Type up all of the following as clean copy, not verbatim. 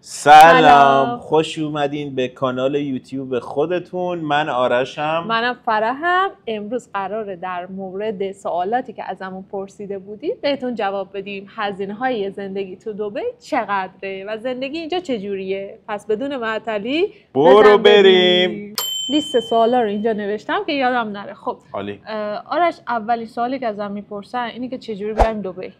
سلام، خوش اومدین به کانال یوتیوب خودتون. من آرشم. منم فرحم. امروز قراره در مورد سوالاتی که ازمون پرسیده بودید بهتون جواب بدیم. هزینه‌های زندگی تو دبی چقدره و زندگی اینجا چجوریه؟ پس بدون معطلی برو بریم. لیست سوالا رو اینجا نوشتم که یادم نره. خب عالی. آرش، اولین سوالی که ازم میپرسن اینه که چجوری بیایم دبی؟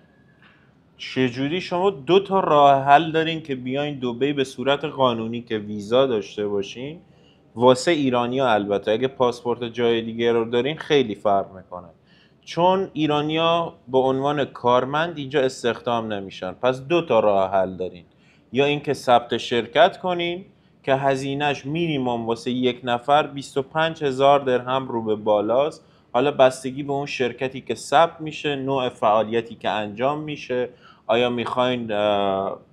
چجوری؟ شما دو تا راه حل دارین که بیاین دبی به صورت قانونی که ویزا داشته باشین. واسه ایرانیا البته، اگه پاسپورت جای دیگه رو دارین خیلی فرق میکنه، چون ایرانیا به عنوان کارمند اینجا استخدام نمیشن. پس دو تا راه حل دارین، یا اینکه ثبت شرکت کنین که هزینهش مینیمم واسه یک نفر 25,000 درهم رو به بالاست. حالا بستگی به اون شرکتی که ثبت میشه، نوع فعالیتی که انجام میشه، آیا میخواین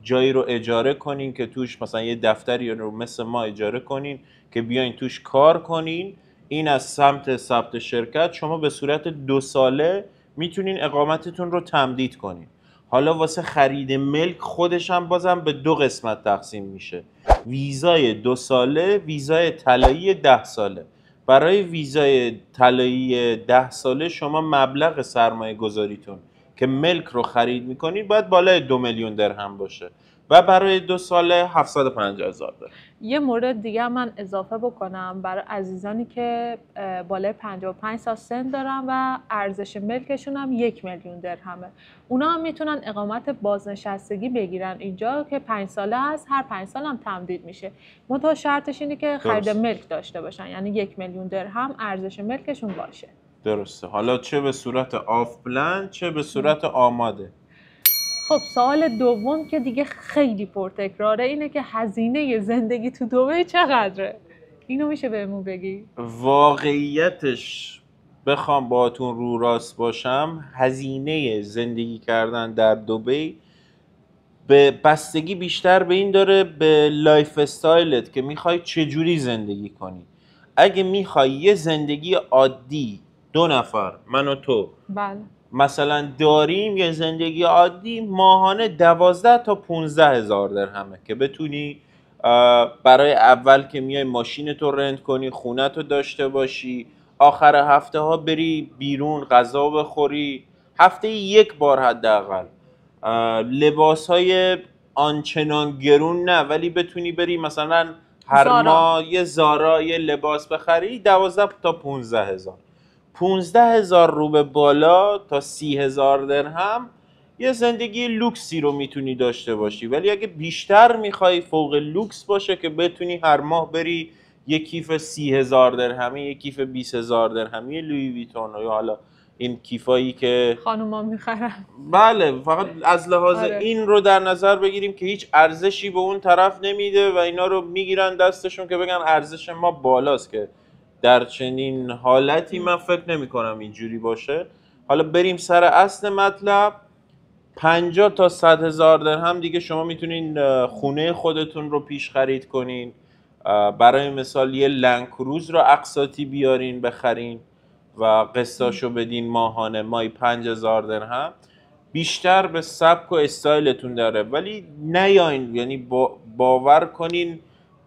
جایی رو اجاره کنین که توش مثلا یه دفتری رو مثل ما اجاره کنین که بیاین توش کار کنین. این از سمت ثبت شرکت. شما به صورت 2 ساله میتونین اقامتتون رو تمدید کنین. حالا واسه خرید ملک خودش هم بازم به 2 قسمت تقسیم میشه: ویزای 2 ساله، ویزای طلایی 10 ساله. برای ویزای طلایی 10 ساله شما مبلغ سرمایه گذاریتون که ملک رو خرید میکنید باید بالای 2 میلیون درهم باشه و برای 2 ساله 750,000 درهم. یه مورد دیگه من اضافه بکنم برای عزیزانی که بالای 55 سال سن دارن و ارزش ملکشون هم 1 میلیون درهمه. اونا هم میتونن اقامت بازنشستگی بگیرن اینجا که 5 ساله هست، هر 5 سال هم تمدید میشه. منتها شرطش اینه که خرید ملک داشته باشن، یعنی 1 میلیون درهم ارزش ملکشون باشه. درسته. حالا چه به صورت آف پلن چه به صورت آماده. خب سوال دوم که دیگه خیلی پرتکراره اینه که هزینه زندگی تو دبی چقدره؟ اینو میشه بهمون بگی؟ واقعیتش بخوام باهاتون رو راست باشم، هزینه زندگی کردن در دبی به بستگی بیشتر به این داره به لایف استایلت که میخوای چجوری زندگی کنی. اگه میخوای یه زندگی عادی 2 نفر من و تو بله مثلا داریم، یه زندگی عادی ماهانه 12 تا 15,000 درهمه که بتونی برای اول که میای ماشین تو رنت کنی، خونه تو داشته باشی، آخر هفته ها بری بیرون غذا بخوری، هفته 1 بار حداقل. لباس های آنچنان گرون نه، ولی بتونی بری مثلا هر ماه یه زارا یه لباس بخری 12 تا 15,000. 15,000 رو به بالا تا 30,000 درهم یه زندگی لوکسی رو میتونی داشته باشی. ولی اگه بیشتر میخوای فوق لوکس باشه که بتونی هر ماه بری یه کیف 30,000 درهمی، یه کیف 20,000 درهمی لویی ویتون، یا حالا این کیفایی که خانوما میخرن. بله، فقط از لحاظ این رو در نظر بگیریم که هیچ ارزشی به اون طرف نمیده و اینا رو میگیرن دستشون که بگن ارزش ما بالاست، که در چنین حالتی من فکر نمی کنم اینجوری باشه. حالا بریم سر اصل مطلب. 50 تا 100,000 درهم دیگه شما میتونین خونه خودتون رو پیش خرید کنین. برای مثال یه لنکروز رو اقساطی بیارین بخرین و قسطاشو بدین ماهانه، ماهی 5,000 درهم. بیشتر به سبک و استایلتون داره، ولی نیاین، یعنی باور کنین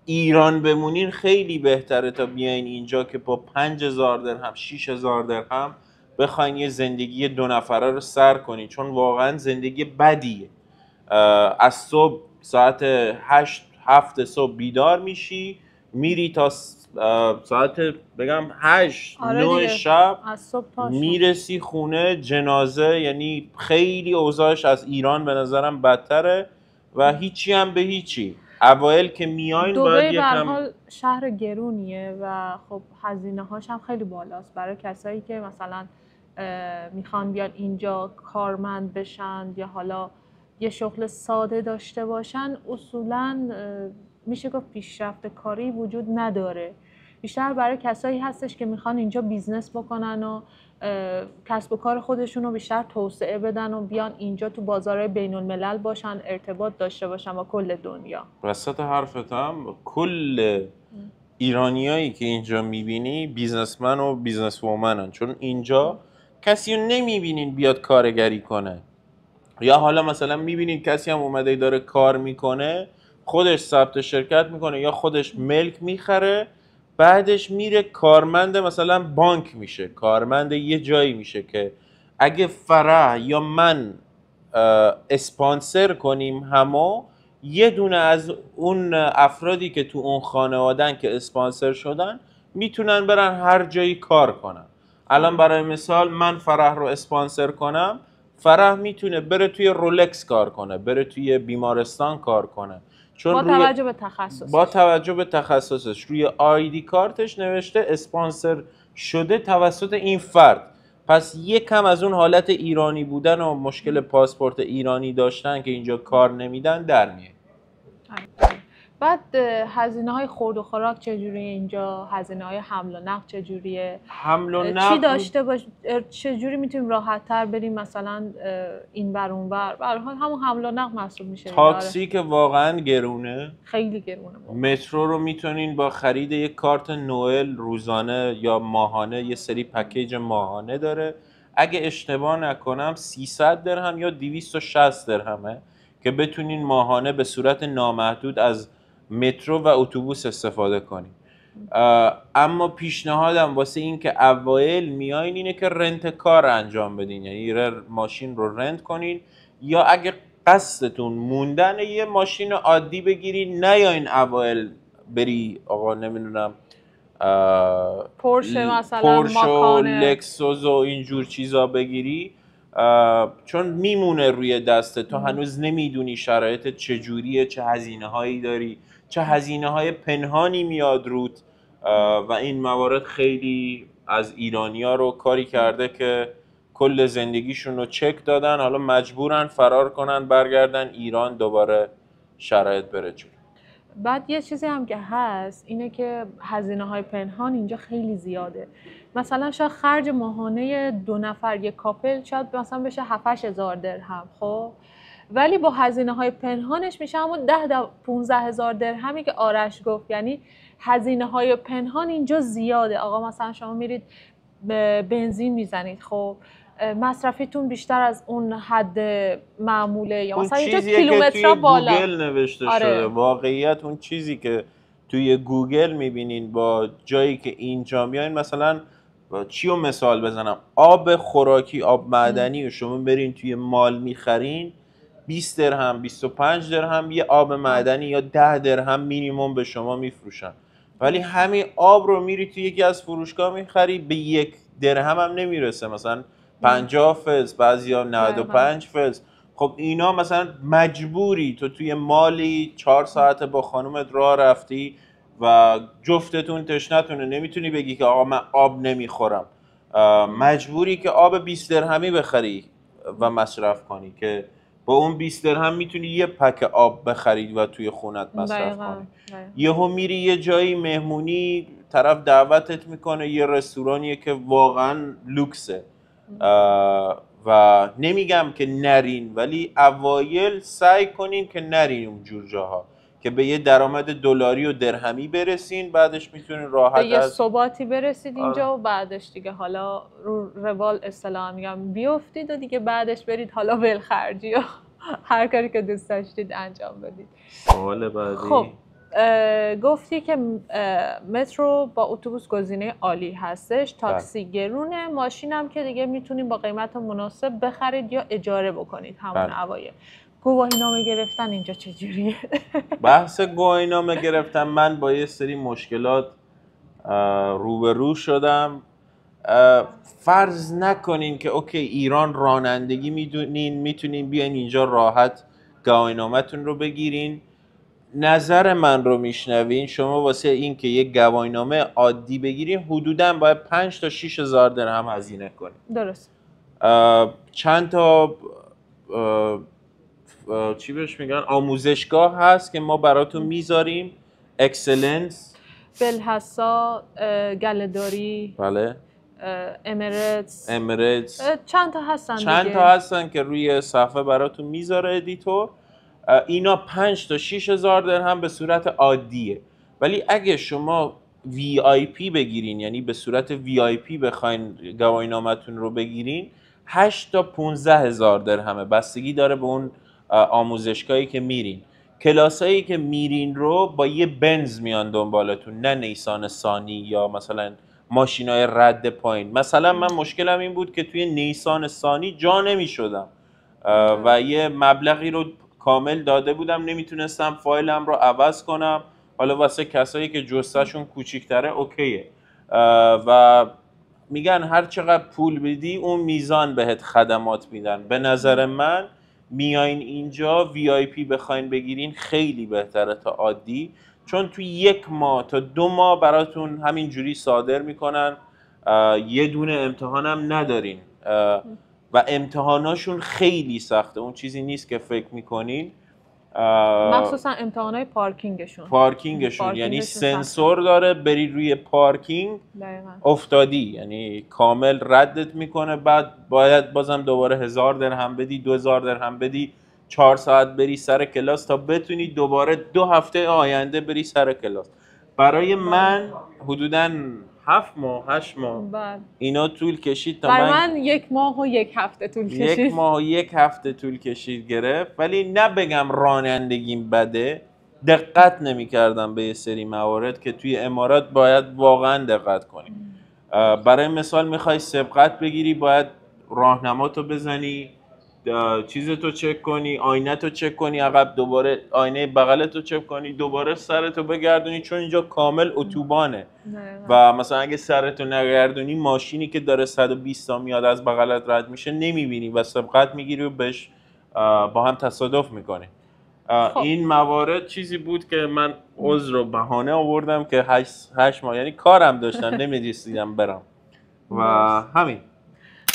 ایران بمونین خیلی بهتره تا بیاین اینجا که با 5,000 درهم 6,000 درهم بخواین یه زندگی 2 نفره رو سر کنین، چون واقعا زندگی بدیه. از صبح ساعت 7 صبح بیدار میشی، میری تا ساعت بگم 8-9 شب میرسی خونه جنازه. یعنی خیلی اوضاعش از ایران به نظرم بدتره و هیچی هم به هیچی. اوایل که میاین باید دبی به هر حال شهر گرونیه و خب هزینه هاش هم خیلی بالاست برای کسایی که مثلا میخوان بیان اینجا کارمند بشن یا حالا یه شغل ساده داشته باشن. اصولا میشه گفت پیشرفت کاری وجود نداره. بیشتر برای کسایی هستش که میخوان اینجا بیزنس بکنن و کسب و کار خودشون رو بیشتر توسعه بدن و بیان اینجا تو بازارهای بین الملل باشن، ارتباط داشته باشن با کل دنیا. وسط حرفتم کل ایرانیایی که اینجا میبینی بیزنسمن و بیزنس وومنن، چون اینجا کسی رو نمیبینین بیاد کارگری کنه، یا حالا مثلا میبینین کسی هم اومده داره کار میکنه خودش ثبت شرکت میکنه یا خودش ملک میخره، بعدش میره کارمند مثلا بانک میشه، کارمند یه جایی میشه که اگه فرح یا من اسپانسر کنیم همو، یه دونه از اون افرادی که تو اون خانوادن که اسپانسر شدن میتونن برن هر جایی کار کنن. الان برای مثال من فرح رو اسپانسر کنم، فرح میتونه بره توی رولکس کار کنه، بره توی بیمارستان کار کنه، چون با توجه به تخصصش. با توجه به تخصصش روی آیدی کارتش نوشته اسپانسر شده توسط این فرد. پس یک کم از اون حالت ایرانی بودن و مشکل پاسپورت ایرانی داشتن که اینجا کار نمیدن در میاد. بعد هزینه های خورد و خوراک چجوریه اینجا؟ هزینه های حمل و نقل چجوریه؟ حمل و نقل چی داشته باش؟ چجوری میتونیم راحت تر بریم مثلا این ور اون ور؟ به هر حال همون حمل و نقل محسوب میشه. تاکسی که واقعا گرونه، خیلی گرونه. مترو رو میتونین با خرید یک کارت نوئل روزانه یا ماهانه، یه سری پکیج ماهانه داره، اگه اشتباه نکنم 300 درهم یا 260 درهمه که بتونین ماهانه به صورت نامحدود از مترو و اتوبوس استفاده کنین. اما پیشنهادم واسه این که اوایل میاین اینه که رنت کار انجام بدین، یعنی ماشین رو رنت کنین، یا اگه قصدتون موندن یه ماشین عادی بگیرین، نیاین اوایل بری آقا نمیدونم پورشه مثلا، پورش و ماکانه، لکسوس و اینجور چیزا بگیری، چون میمونه روی دسته، تو هنوز نمیدونی شرایط چجوریه، چه هزینه هایی داری، چه هزینه های پنهانی میاد روت. و این موارد خیلی از ایرانیا رو کاری کرده که کل زندگیشون رو چک دادن، حالا مجبورن فرار کنن برگردن ایران، دوباره شرایط بره جلو. بعد یه چیزی هم که هست اینه که هزینه های پنهان اینجا خیلی زیاده. مثلا شاید خرج ماهانه 2 نفر یک کاپل شاید مثلا بشه 7-8 هزار درهم، خب ولی با هزینه های پنهانش میشه همون 10-15 هزار درهمی که آرش گفت. یعنی هزینه های پنهان اینجا زیاده. آقا مثلا شما میرید بنزین میزنید، خب مصرفیتون بیشتر از اون حد معموله، یا مثلا اینجا کیلومترها بالا. گوگل نوشته شده واقعیت اون چیزی که توی گوگل میبینین با جایی که اینجا میاین، مثلا چی رو مثال بزنم، آب خوراکی، آب معدنی و شما برین توی مال میخرین 20 درهم 25 درهم یه آب معدنی یا 10 درهم مینیمم به شما میفروشن، ولی همین آب رو میری توی یکی از فروشگاه میخری به 1 درهم هم نمیرسه، مثلا 50 فلس، بعضیا 95 فلس. خب اینا مثلا مجبوری تو توی مالی 4 ساعت با خانومت راه رفتی و جفتتون تشنتونه، نمیتونی بگی که آقا من آب نمیخورم، مجبوری که آب 20 درهمی بخری و مصرف کنی که با اون 20 درهم میتونی یه پک آب بخرید و توی خونت مصرف کنی. یهو میری یه جایی مهمونی، طرف دعوتت میکنه یه رستورانیه که واقعا لوکسه، و نمیگم که نرین، ولی اوایل سعی کنین که نرین اون جور جاها که به یه درآمد دلاری و درهمی برسین، بعدش میتونین راحت به یه ثباتی برسید اینجا و بعدش دیگه حالا رو روال اصطلاحا میگم بیافتید و دیگه بعدش برید حالا ولخرجی و هر کاری که دوست داشتید انجام بدید. سوال بعدی. خب گفتی که مترو با اتوبوس گزینه عالی هستش، تاکسی گرونه، ماشین هم که دیگه میتونید با قیمت مناسب بخرید یا اجاره بکنید همون اوایل. گواهینامه گرفتن اینجا چجوریه؟ بحث گواهینامه گرفتن، من با یه سری مشکلات روبرو شدم. فرض نکنین که اوکی ایران رانندگی میتونین بیاین اینجا راحت گواهینامه‌تون رو بگیرین. نظر من رو میشنوین، شما واسه این که یک گواهینامه عادی بگیرین حدوداً باید 5 تا 6 هزار درهم هزینه کنین. درست. چند تا چی بهش میگن آموزشگاه هست که ما براتون میذاریم، اکسلنس، بلحسا، گله‌داری، بله، امرتس، چند تا هستن که روی صفحه براتون میذاره ادیتور. اینا 5 تا 6 هزار درهم به صورت عادیه، ولی اگه شما VIP بگیرین، یعنی به صورت VIP بخواین گواهینامه‌تون رو بگیرین، 8 تا 15 هزار درهمه، بستگی داره به اون آموزشگاهی که میرین، کلاسایی که میرین رو با یه بنز میان دنبالتون، نه نیسان ثانی یا مثلا ماشینای رد پایین. مثلا من مشکلم این بود که توی نیسان ثانی جا نمیشدم و یه مبلغی رو کامل داده بودم، نمیتونستم فایلم رو عوض کنم. حالا واسه کسایی که جثهشون کوچیک‌تره اوکیه و میگن هر چقدر پول بدی اون میزان بهت خدمات میدن. به نظر من میاین اینجا وی آی پی بخواین بگیرین خیلی بهتره تا عادی، چون توی 1 ماه تا 2 ماه براتون همین جوری صادر میکنن، یه دونه امتحانم ندارین و امتحاناشون خیلی سخته، اون چیزی نیست که فکر میکنین. مخصوصا امتحانای پارکینگشون یعنی سخته. سنسور داره، بری روی پارکینگ دقیقاً. افتادی یعنی کامل ردت میکنه، بعد باید بازم دوباره 1000 درهم بدی، 2000 درهم بدی، 4 ساعت بری سر کلاس تا بتونی دوباره 2 هفته آینده بری سر کلاس. برای من حدوداً 7 ماه 8 ماه بله. اینا طول کشید تا برای من 1 ماه و 1 هفته طول کشید. 1 ماه و 1 هفته طول کشید گرفت، ولی نه بگم رانندگیم بده، دقت نمی کردم به یه سری موارد که توی امارات باید واقعا دقت کنی. برای مثال میخوای سبقت بگیری، باید راهنماتو بزنی، چیزتو چک کنی، آینه‌تو چک کنی عقب، دوباره آینه بغلتو چک کنی، دوباره سرتو بگردونی، چون اینجا کامل اتوبانه و مثلا اگه سرتو نگردونی ماشینی که داره 120 تا میاد از بغلت رد میشه نمیبینی و سبقت میگیری و بهش با هم تصادف میکنی. این موارد چیزی بود که من عذر و بهانه آوردم که 8 ماه یعنی کارم داشتم نمی‌رسیدم برم و همین.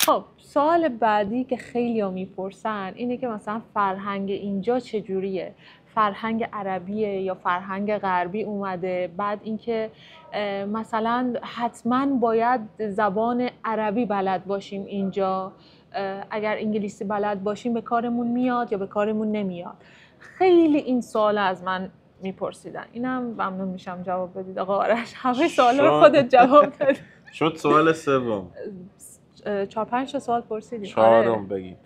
خب سوال بعدی که خیلی ها میپرسن اینه که مثلا فرهنگ اینجا چجوریه؟ فرهنگ عربیه یا فرهنگ غربی اومده؟ بعد اینکه مثلا حتما باید زبان عربی بلد باشیم اینجا، اگر انگلیسی بلد باشیم به کارمون میاد یا به کارمون نمیاد؟ خیلی این سوال از من میپرسیدن، اینم ممنون میشم جواب بدید آقا آرش. همه سوال رو خودت جواب دادی. شد سوال سوم. 4-5 سوال پرسیدیم. چهارم بگیم.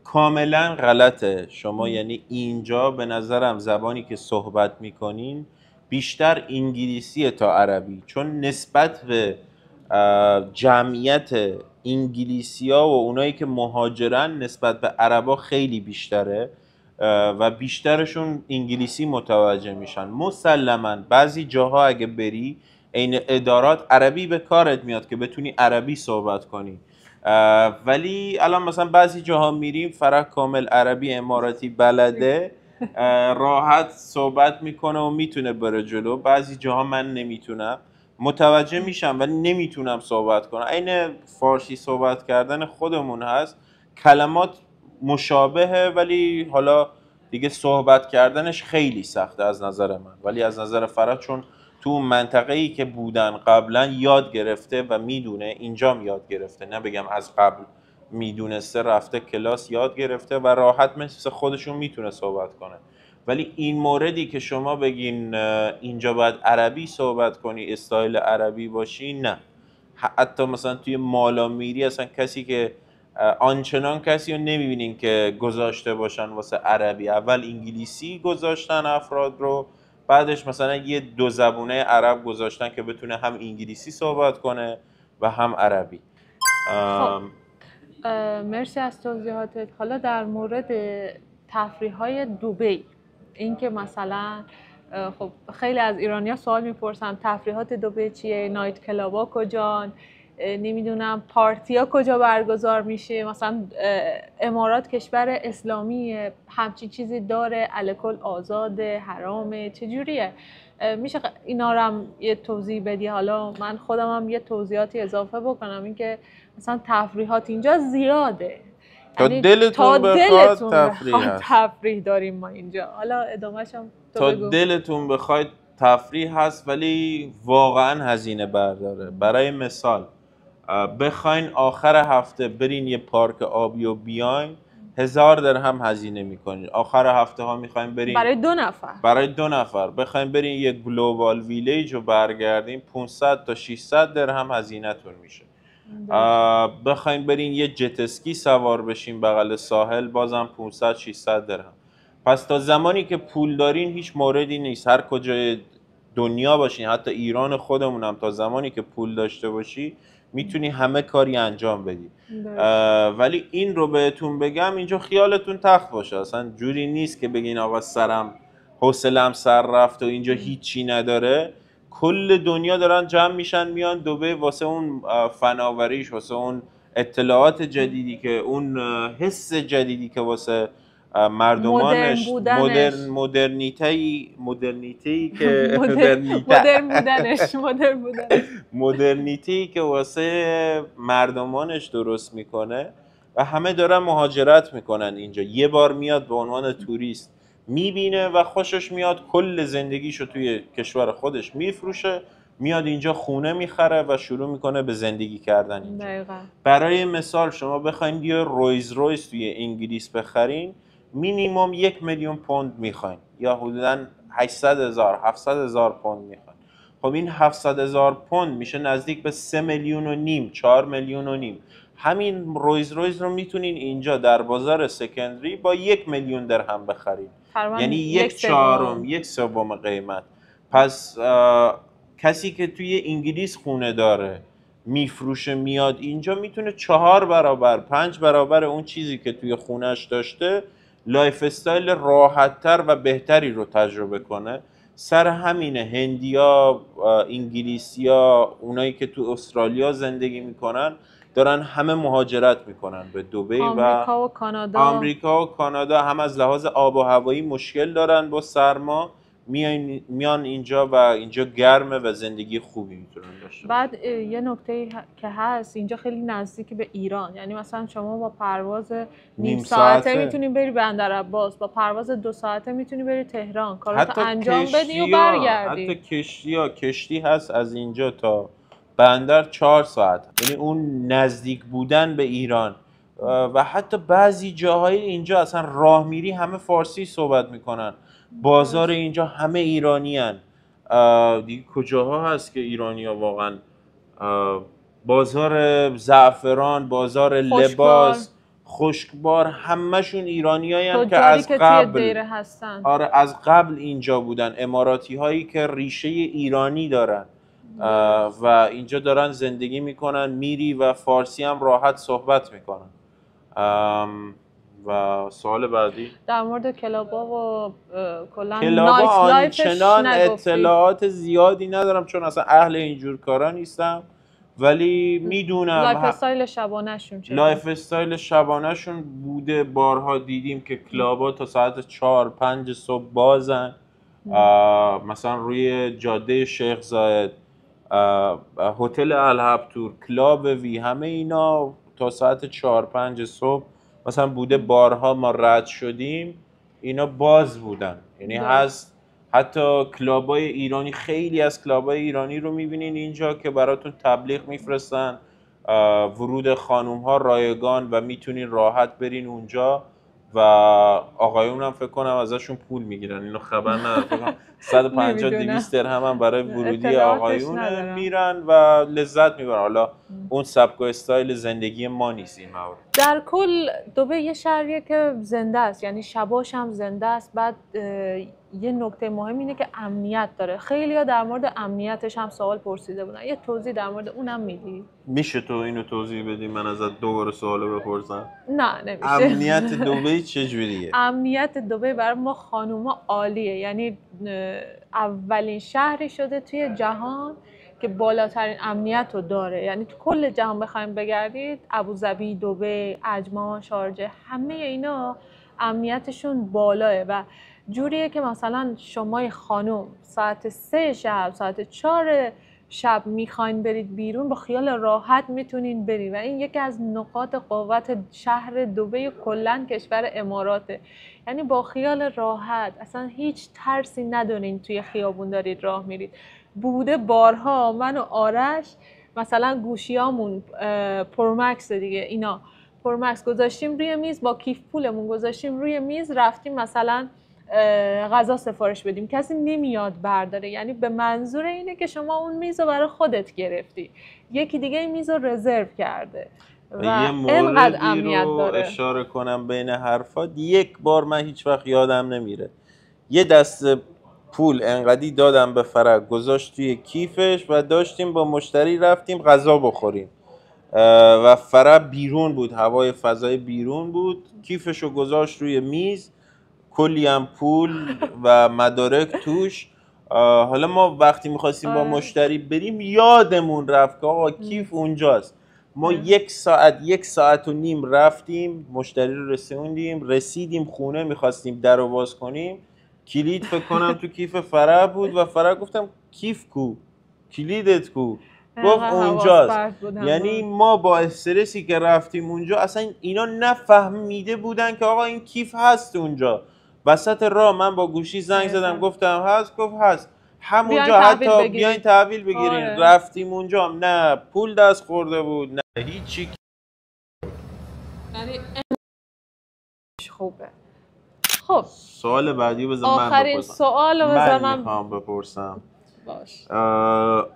کاملا غلطه شما یعنی اینجا به نظرم زبانی که صحبت میکنین بیشتر انگلیسیه تا عربی، چون نسبت به جمعیت انگلیسیا و اونایی که مهاجرن نسبت به عربا خیلی بیشتره و بیشترشون انگلیسی متوجه میشن. مسلما بعضی جاها اگه بری عین ادارات عربی به کارت میاد که بتونی عربی صحبت کنی، ولی الان مثلا بعضی جاها میریم فرق کامل عربی اماراتی بلده، راحت صحبت میکنه و میتونه بره جلو. بعضی جاها من نمیتونم، متوجه میشم ولی نمیتونم صحبت کنم. عین فارسی صحبت کردن خودمون هست، کلمات مشابهه ولی حالا دیگه صحبت کردنش خیلی سخته از نظر من. ولی از نظر فرد چون تو اون منطقه‌ای که بودن قبلا یاد گرفته و میدونه، اینجام یاد گرفته، نه بگم از قبل میدونسته، رفته کلاس یاد گرفته و راحت مثل خودشون میتونه صحبت کنه. ولی این موردی که شما بگین اینجا باید عربی صحبت کنی، استایل عربی باشی، نه. حتی مثلا توی مالا میری اصلا کسی که آنچنان کسی رو نمیبینین که گذاشته باشن واسه عربی، اول انگلیسی گذاشتن افراد رو، بعدش مثلا یه 2 زبونه عرب گذاشتن که بتونه هم انگلیسی صحبت کنه و هم عربی. خب مرسی از توضیحاتت. حالا در مورد تفریح‌های دبی، اینکه مثلا خب خیلی از ایرانی‌ها سوال میپرسن تفریحات دبی چیه، نایت کلابا کجان، نمیدونم پارتیا کجا برگزار میشه، مثلا امارات کشور اسلامیه، همچین چیزی داره، الکل آزاده، حرامه، چجوریه؟ میشه اینا رو هم یه توضیح بدی؟ حالا من خودم هم یه توضیحاتی اضافه بکنم، اینکه مثلا تفریحات اینجا زیاده، تا دلتون بخواد تفریح داریم ما اینجا. حالا ادامه‌ش هم تا دلتون بخواید تفریح هست، ولی واقعا هزینه برداره. برای مثال بخواین آخر هفته برین یه پارک آبی و بیاین 1000 درهم هزینه میکنین. آخر هفته ها میخواین برین برای 2 نفر بخواین برین یه گلوبال ویلیج رو برگردین 500 تا 600 درهم هزینه تون میشه. بخواین برین یه جت اسکی سوار بشین بغل ساحل بازم 500 600 درهم. پس تا زمانی که پول دارین هیچ موردی نیست، هر کجای دنیا باشین، حتی ایران خودمون هم تا زمانی که پول داشته باشی میتونی همه کاری انجام بدی. ولی این رو بهتون بگم اینجا خیالتون تخت باشه، اصلا جوری نیست که بگین آقا سرم حوصله‌ام سر رفت و اینجا هیچی نداره. کل دنیا دارن جمع میشن میان دبی واسه اون فناوریش، واسه اون اطلاعات جدیدی که اون حس جدیدی که واسه مردمانش مدرنیته‌ای که مدرنیته‌ای که واسه مردمانش درست میکنه و همه دارن مهاجرت میکنن اینجا. یه بار میاد به عنوان توریست میبینه و خوشش میاد، کل زندگیشو توی کشور خودش میفروشه، میاد اینجا خونه میخره و شروع میکنه به زندگی کردن اینجا. دقیقا. برای مثال شما بخواین یه رویز رویس توی انگلیس بخرین مینیمم 1,000,000 پوند میخواین یا حدوداً 800,000 700,000 پوند میخواین. خب این 700,000 پوند میشه نزدیک به 3,500,000 4,500,000. همین رویز رویز رو میتونین اینجا در بازار سکندری با 1,000,000 درهم بخرید، یعنی 1/4 1/3 قیمت. پس کسی که توی انگلیس خونه داره میفروشه میاد اینجا میتونه 4 برابر 5 برابر اون چیزی که توی خونش داشته لایف استایل راحت‌تر و بهتری رو تجربه کنه. سر همینه هندیا، انگلیسیا، اونایی که تو استرالیا زندگی میکنن دارن همه مهاجرت میکنن به دبی و آمریکا و کانادا. هم از لحاظ آب و هوایی مشکل دارن با سرما، میان اینجا و اینجا گرمه و زندگی خوبی میتونن داشته. بعد یه نکته که هست اینجا خیلی نزدیک به ایران، یعنی مثلا شما با پرواز نیم ساعته میتونی بری بندرعباس، با پرواز 2 ساعته میتونی بری تهران، کاراتو انجام بدی و برگردی. حتی کشتی هست از اینجا تا بندر 4 ساعت، یعنی اون نزدیک بودن به ایران. و حتی بعضی جاهای اینجا اصلا راه میری همه فارسی صحبت میکنن، بازار اینجا همه ایرانی هن. دیگه کجاها هست که ایرانی ها واقعا بازار زعفران، بازار لباس، خشکبار، همشون ایرانی هن که از قبل آره از قبل اینجا بودن، اماراتی هایی که ریشه ایرانی دارن و اینجا دارن زندگی میکنن، میری و فارسی هم راحت صحبت میکنن. و سوال بعدی در مورد کلابا و کلا نایت آنچنان اطلاعات زیادی ندارم چون اصلا اهل اینجور کارا نیستم، ولی میدونم لایف استایل شبانه‌شون چه؟ لایف استایل شبانه‌شون بوده، بارها دیدیم که کلابا تا ساعت 4-5 صبح بازن. مثلا روی جاده شیخ زاید، هتل الهبتور، کلاب وی، همه اینا تا ساعت 4-5 صبح مثلا بوده، بارها ما رد شدیم اینا باز بودن. یعنی هست حتی کلابای ایرانی، خیلی از کلابای ایرانی رو میبینین اینجا که براتون تبلیغ میفرستن، ورود خانوم ها رایگان و میتونین راحت برین اونجا و آقایون هم فکر کنم ازشون پول میگیرن، اینو خبر ندارم، 150-200 درهم هم برای ورودی آقایون میرن و لذت میبرن. حالا اون سبک و استایل زندگی ما نیست این مورد. در کل دبی یه شهریه که زنده است، یعنی شباش هم زنده است. بعد یه نکته مهم اینه که امنیت داره. خیلی‌ها در مورد امنیتش هم سوال پرسیده بودن، یه توضیح در مورد اونم میدی؟ میشه تو اینو توضیح بدی من ازت دوباره سوالو بپرسم؟ نه نمیشه. امنیت دبی چجوریه؟ امنیت دبی برای ما خانوما عالیه، یعنی اولین شهری شده توی جهان که بالاترین امنیت رو داره. یعنی تو کل جهان بخوایم بگردید، ابوظبی، دبی، عجمان، شارجه، همه اینا امنیتشون بالاه و جوریه که مثلا شما خانم ساعت 3 شب، ساعت 4 شب میخواین برید بیرون با خیال راحت میتونین برید و این یکی از نقاط قوت شهر دبی کلا کشور اماراته. یعنی با خیال راحت اصلا هیچ ترسی ندارین توی خیابون دارید راه میرید. بوده بارها من و آرش مثلا گوشیامون پرمکس دیگه، اینا پرمکس گذاشتیم روی میز، با کیف پولمون گذاشتیم روی میز، رفتیم مثلا غذا سفارش بدیم، کسی نمیاد برداره. یعنی به منظور اینه که شما اون میز رو برای خودت گرفتی، یکی دیگه این میز رو رزرو کرده. و یه موردی رو اشاره کنم بین حرفات، یک بار من هیچ وقت یادم نمیره یه دسته پول انقدی دادم به فرج، گذاشت توی کیفش و داشتیم با مشتری رفتیم غذا بخوریم و فرج بیرون بود، هوای فضای بیرون بود، کیفشو گذاشت روی میز، کلی هم پول و مدارک توش. حالا ما وقتی میخواستیم با مشتری بریم یادمون رفت که آقا کیف اونجاست. ما یک ساعت و نیم رفتیم مشتری رو رسیدیم خونه، میخواستیم در رو باز کنیم، کلید فکر کنم تو کیف فرج بود و فرج گفتم کیف کو؟ کلیدت کو؟ گفت اونجاست. یعنی ما با استرسی که رفتیم اونجا اصلا اینا نفهمیده بودن که آقا این کیف هست اونجا. وسط راه من با گوشی زنگ زدم گفتم هست، گفت هست همونجا، حتی بیاین تحویل بگیرین. رفتیم اونجا نه پول دست خورده بود نه هیچی. یعنی خوبه. خب سوال بعدی بذار من بپرسم. آخرین سوال رو بذار من میخوام بپرسم. باش.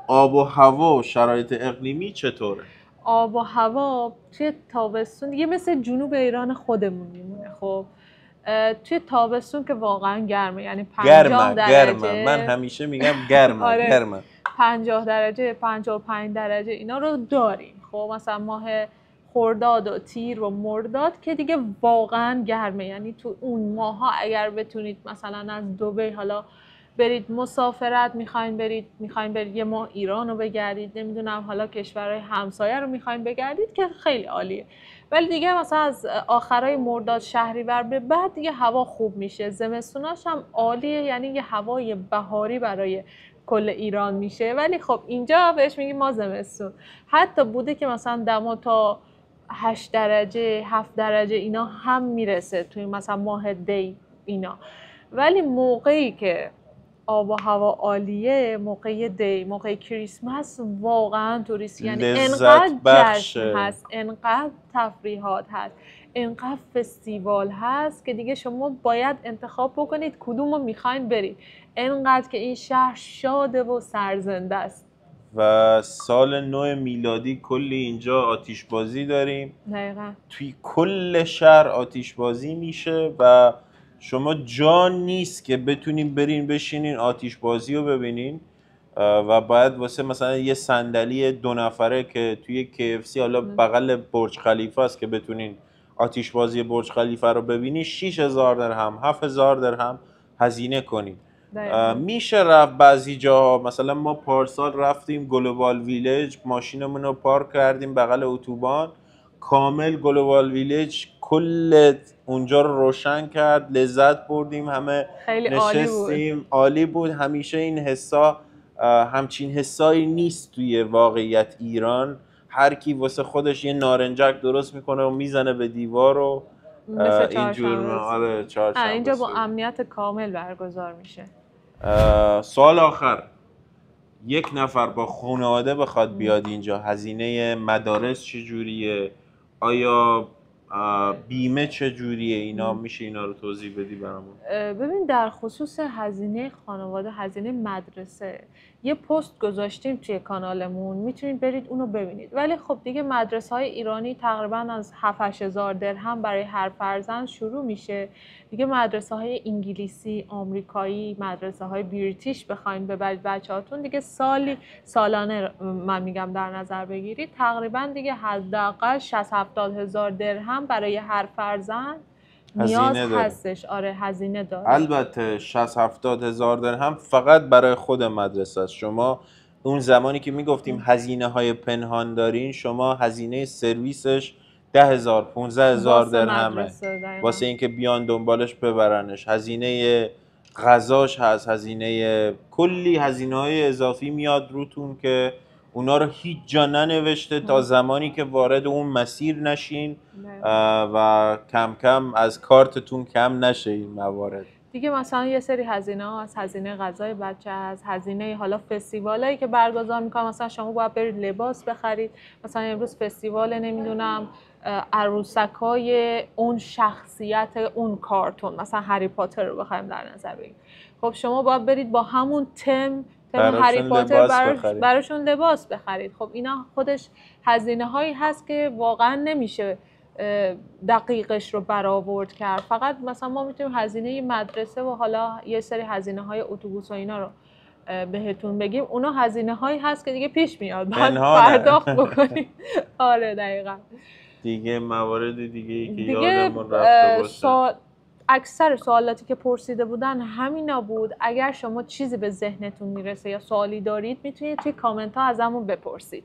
آب و هوا و شرایط اقلیمی چطوره؟ آب و هوا توی تابستون دیگه مثل جنوب ایران خودمون میمونه. خب توی تابستون که واقعا گرمه، یعنی 50 درجه. من همیشه میگم گرمه. گرمه 50 درجه 55 درجه اینا رو داریم. خب مثلا ماه خرداد و تیر و مرداد که دیگه واقعا گرمه، یعنی تو اون ماها اگر بتونید مثلا از دبی حالا برید مسافرت، میخواین برید یه ماه ایران رو بگردید، نمیدونم حالا کشورهای همسایه رو میخواین بگردید که خیلی عالیه. ولی دیگه مثلا از آخرای مرداد شهریور به بعد دیگه هوا خوب میشه، زمستوناش هم عالیه، یعنی یه هوای بهاری برای کل ایران میشه. ولی خب اینجا بهش میگیم ما زمستون. حتی بوده که مثلا دما تا 8 درجه 7 درجه اینا هم میرسه توی مثلا ماه دی اینا. ولی موقعی که آب و هوا عالیه، موقع دی، موقع کریسمس، واقعا توریستی، یعنی انقدر جشن هست، انقدر تفریحات هست، انقدر فستیوال هست که دیگه شما باید انتخاب بکنید کدوم رو میخواین برید. انقدر که این شهر شاده و سرزنده است. و سال نو میلادی کلی اینجا آتیش بازی داریم. دقیقا توی کل شهر آتیش بازی میشه و شما جا نیست که بتونین برین بشینین آتیش بازی رو ببینین و باید واسه مثلا یه صندلی 2 نفره که توی KFC حالا بغل برج خلیفه است که بتونین آتیش بازی برج خلیفه رو ببینین 6000 درهم 7000 درهم هزینه کنین. میشه رفت بعضی جاها، مثلا ما پارسال رفتیم گلوبال ویلج، ماشینمون رو پارک کردیم بغل اتوبان، کامل گلوبال ویلج کل اونجا رو روشن کرد، لذت بردیم، همه خیلی نشستیم، عالی بود. همیشه این حسا همچین حسایی نیست توی واقعیت ایران. هر کی واسه خودش یه نارنجک درست میکنه و میزنه به دیوار و اینجور. اینجا با امنیت کامل برگزار میشه. سوال آخر، یک نفر با خانواده بخواد بیاد اینجا، هزینه مدارس چجوریه؟ آیا بیمه چجوریه؟ اینا میشه اینا رو توضیح بدی برامون؟ ببین در خصوص هزینه خانواده، هزینه مدرسه یه پست گذاشتیم توی کانالمون، میتونید برید اونو ببینید. ولی خب دیگه مدرسه های ایرانی تقریبا از 7-8 هزار درهم برای هر فرزند شروع میشه. دیگه مدرسه های انگلیسی، آمریکایی، مدرسه های بریتیش بخواین ببرید بچه‌هاتون، دیگه سالانه من میگم در نظر بگیرید تقریبا دیگه حداقل 60-70 هزار درهم برای هر فرزند نیاز هستش. آره هزینه داره. البته 60-70 هزار درهم فقط برای خود مدرسه است. شما اون زمانی که میگفتیم هزینه های پنهان دارین، شما هزینه سرویسش 10,000-15 هزار درهمه واسه اینکه بیان دنبالش ببرنش، هزینه غذاش هست، هزینه کلی هزینه های اضافی میاد روتون که اونا رو هیچ جا ننوشته تا زمانی که وارد اون مسیر نشین و کم کم از کارتتون کم نشه این موارد. دیگه مثلا یه سری هزینه ها از هزینه غذای بچه، از هزینه حالا فستیوالایی که برگزار میکنن، مثلا شما باید برید لباس بخرید، مثلا امروز فستیوال نمیدونم عروسکای اون شخصیت اون کارتون، مثلا هری پاتر رو بخوایم در نظر بگیریم، خب شما باید برید با همون تم فیلم هری براشون پاتر لباس بخرید. براشون لباس بخرید. خب اینا خودش هزینه هایی هست که واقعا نمیشه دقیقش رو برآورد کرد. فقط مثلا ما میتونیم هزینه مدرسه و حالا یه سری هزینه های اتوبوس و اینا رو بهتون بگیم. اونا هزینه هایی هست که دیگه پیش میاد باید پرداخت بکنیم. آره دقیقاً. دیگه موارد دیگه که دیگه یادمون رفته باشه. اکثر سوالاتی که پرسیده بودن همینا بود. اگر شما چیزی به ذهنتون میرسه یا سوالی دارید میتونید توی کامنت ها ازمون بپرسید.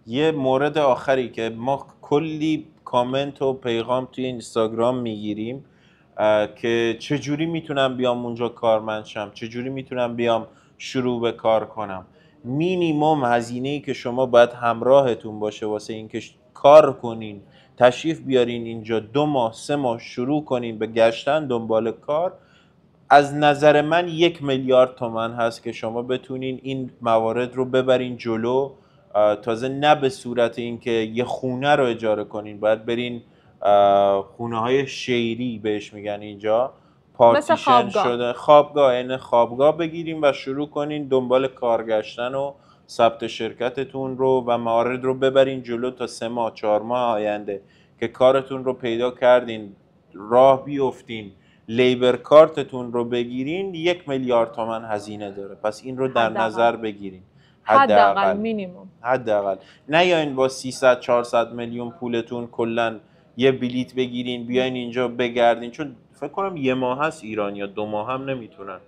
یه مورد آخری که ما کلی کامنت و پیغام توی اینستاگرام میگیریم که چجوری میتونم بیام اونجا کارمند شم، چجوری میتونم بیام شروع به کار کنم. مینیمم هزینه‌ای که شما باید همراهتون باشه واسه اینکه کار کنین، تشریف بیارین اینجا 2 ماه 3 ماه شروع کنین به گشتن دنبال کار، از نظر من 1 میلیارد تومان هست که شما بتونین این موارد رو ببرین جلو. تازه نه به صورت اینکه یه خونه رو اجاره کنین، باید برین خونه های شیری بهش میگن اینجا، پارتیشن شده، خوابگاه، یعنی خوابگاه بگیرین و شروع کنین دنبال کارگشتن و ثبت شرکتتون رو و موارد رو ببرین جلو تا 3 ماه 4 ماه آینده که کارتون رو پیدا کردین، راه بیفتین، لیبر کارتتون رو بگیرین، 1 میلیارد تومان هزینه داره. پس این رو در نظر بگیرین، حداقل مینیمم. حداقل نیاین با 300 400 میلیون پولتون کلا یه بلیت بگیرین بیاین اینجا بگردین، چون فکر کنم 1 ماه هست ایران یا 2 ماه هم نمیتونن.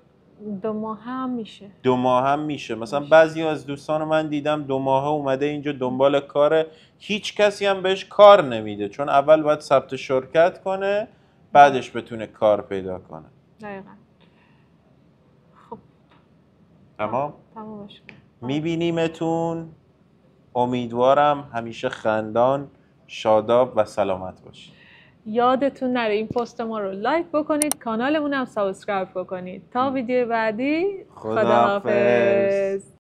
2 ماه هم میشه. 2 ماه هم میشه. مثلا بعضی از دوستان من دیدم 2 ماه اومده اینجا دنبال کار، هیچ کسی هم بهش کار نمیده، چون اول باید ثبت شرکت کنه بعدش بتونه کار پیدا کنه. دقیقاً. خب تمام؟ تمامش کن. میبینیمتون. امیدوارم همیشه خندان، شاداب و سلامت باشید. یادتون نره این پست ما رو لایک بکنید، کانالمون هم سابسکرایب بکنید. تا ویدیو بعدی، خداحافظ.